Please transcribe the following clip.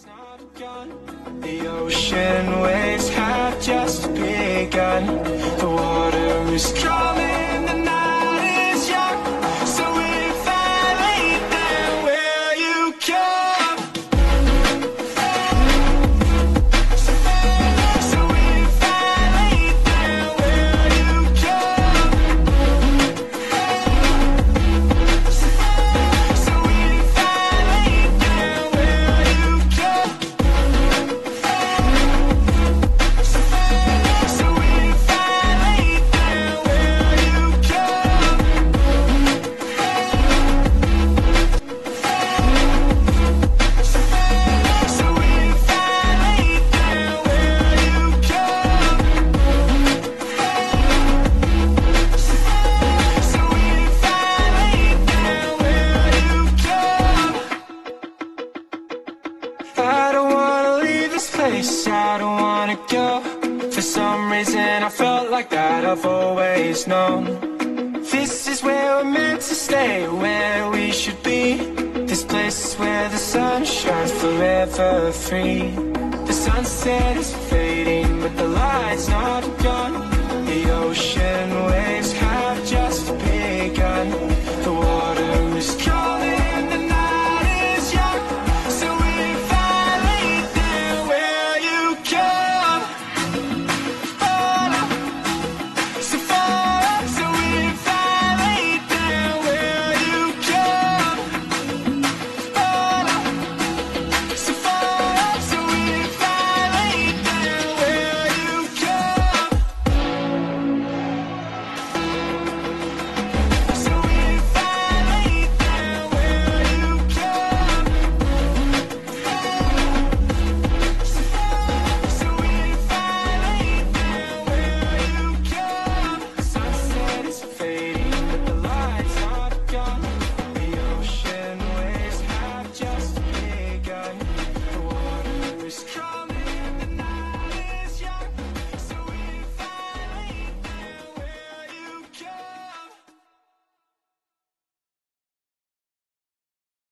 The ocean waves have just begun. The water is calling, the night is young. So if I lay down, will you come? So if I lay down, will you come? So if I lay down, will you come? So if I lay down, will you come? So if I lay down, will you come? So if I lay down, will you come? I don't wanna leave this place, I don't wanna go. For some reason I felt like that I've always known. This is where we're meant to stay, where we should be. This place is where the sun shines forever free. The sunset is fading, but the light's not gone. The ocean waves